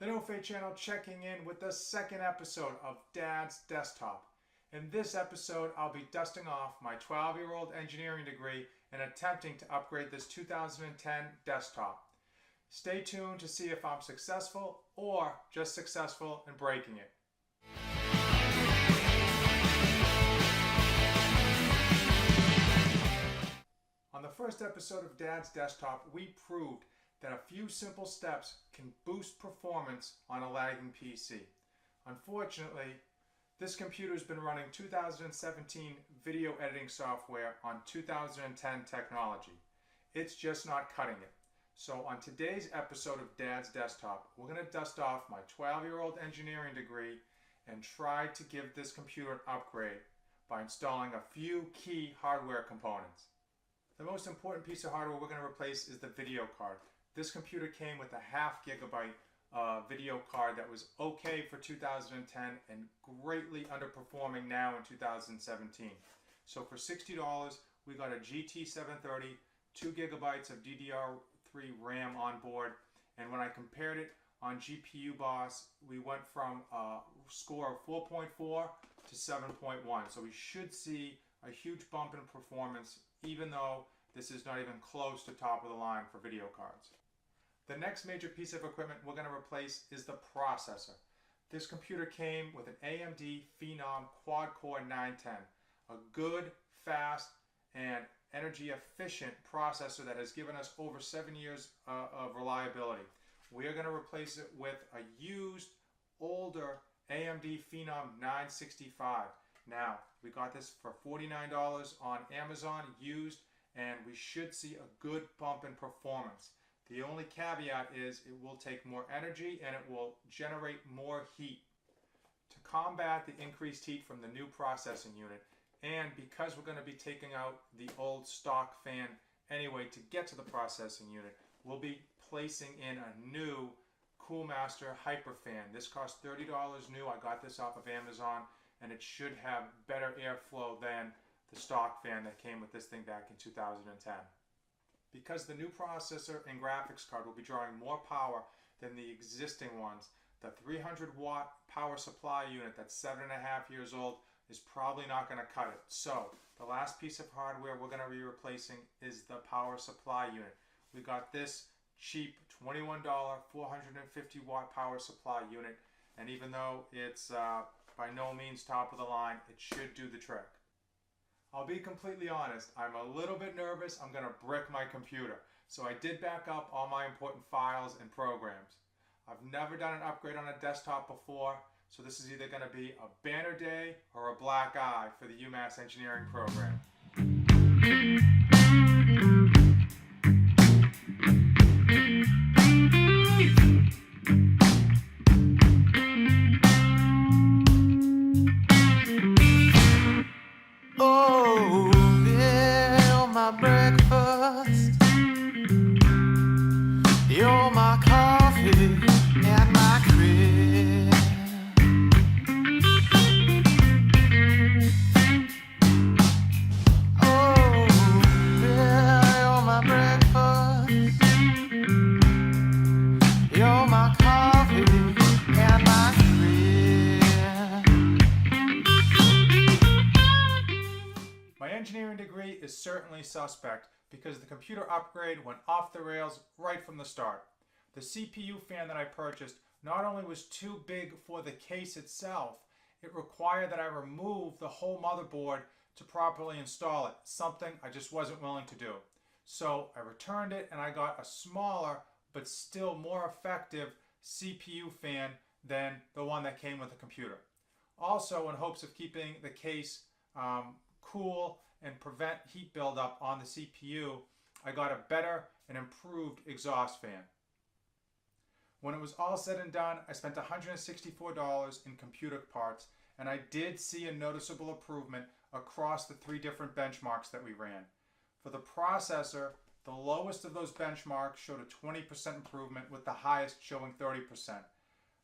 The NoFate channel checking in with the second episode of Dad's Desktop. In this episode, I'll be dusting off my 12-year-old engineering degree and attempting to upgrade this 2010 desktop. Stay tuned to see if I'm successful or just successful in breaking it. On the first episode of Dad's Desktop, we proved that a few simple steps can boost performance on a lagging PC. Unfortunately, this computer has been running 2017 video editing software on 2010 technology. It's just not cutting it. So on today's episode of Dad's Desktop, we're going to dust off my 12-year-old engineering degree and try to give this computer an upgrade by installing a few key hardware components. The most important piece of hardware we're going to replace is the video card. This computer came with a 0.5 gigabyte video card that was okay for 2010 and greatly underperforming now in 2017. So for $60, we got a GT730, 2 gigabytes of DDR3 RAM on board, and when I compared it on GPU Boss, we went from a score of 4.4 to 7.1. So we should see a huge bump in performance, even though this is not even close to top of the line for video cards. The next major piece of equipment we're going to replace is the processor. This computer came with an AMD Phenom quad-core 910, a good, fast, and energy-efficient processor that has given us over 7 years of reliability. We are going to replace it with a used, older AMD Phenom 965. Now, we got this for $49 on Amazon, used, and we should see a good bump in performance. The only caveat is it will take more energy and it will generate more heat. To combat the increased heat from the new processing unit, and because we're going to be taking out the old stock fan anyway to get to the processing unit, we'll be placing in a new Coolmaster Hyper Fan. This cost $30 new. I got this off of Amazon, and it should have better airflow than the stock fan that came with this thing back in 2010. Because the new processor and graphics card will be drawing more power than the existing ones, the 300 watt power supply unit that's 7.5 years old is probably not going to cut it. So the last piece of hardware we're going to be replacing is the power supply unit. We got this cheap $21 450 watt power supply unit, and even though it's by no means top of the line, it should do the trick. I'll be completely honest, I'm a little bit nervous I'm going to brick my computer. So I did back up all my important files and programs. I've never done an upgrade on a desktop before, so this is either going to be a banner day or a black eye for the UMass engineering program. You're my coffee and my cream. Oh, yeah, you're my breakfast. You're my coffee and my cream. My engineering degree is certainly suspect, because the computer upgrade went off the rails right from the start. The CPU fan that I purchased not only was too big for the case itself, it required that I remove the whole motherboard to properly install it, something I just wasn't willing to do. So I returned it and I got a smaller but still more effective CPU fan than the one that came with the computer. Also, in hopes of keeping the case cool and prevent heat buildup on the CPU, I got a better and improved exhaust fan. When it was all said and done, I spent $164 in computer parts, and I did see a noticeable improvement across the 3 different benchmarks that we ran. For the processor, the lowest of those benchmarks showed a 20% improvement, with the highest showing 30%.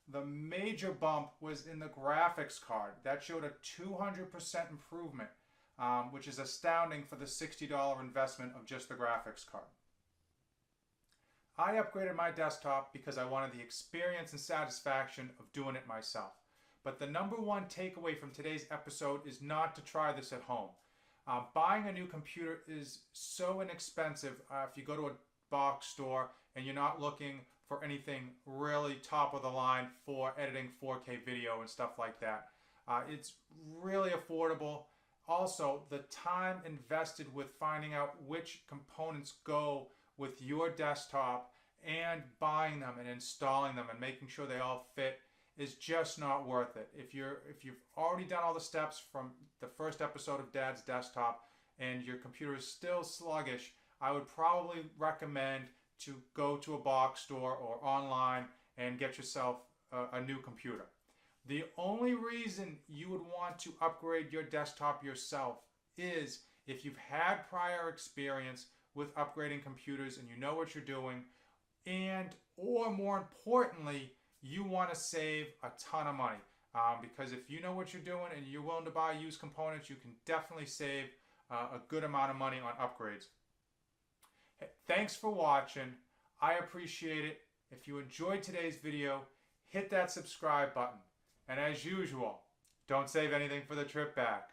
The major bump was in the graphics card. That showed a 200% improvement, which is astounding for the $60 investment of just the graphics card. I upgraded my desktop because I wanted the experience and satisfaction of doing it myself. But the number one takeaway from today's episode is not to try this at home. Buying a new computer is so inexpensive if you go to a box store and you're not looking for anything really top of the line for editing 4K video and stuff like that. It's really affordable. Also, the time invested with finding out which components go with your desktop and buying them and installing them and making sure they all fit is just not worth it. If you've already done all the steps from the first episode of Dad's Desktop and your computer is still sluggish, I would probably recommend to go to a box store or online and get yourself a new computer. The only reason you would want to upgrade your desktop yourself is if you've had prior experience with upgrading computers and you know what you're doing, and or more importantly, you want to save a ton of money. Because if you know what you're doing and you're willing to buy used components, you can definitely save a good amount of money on upgrades. Hey, thanks for watching. I appreciate it. If you enjoyed today's video, hit that subscribe button. And as usual, don't save anything for the trip back.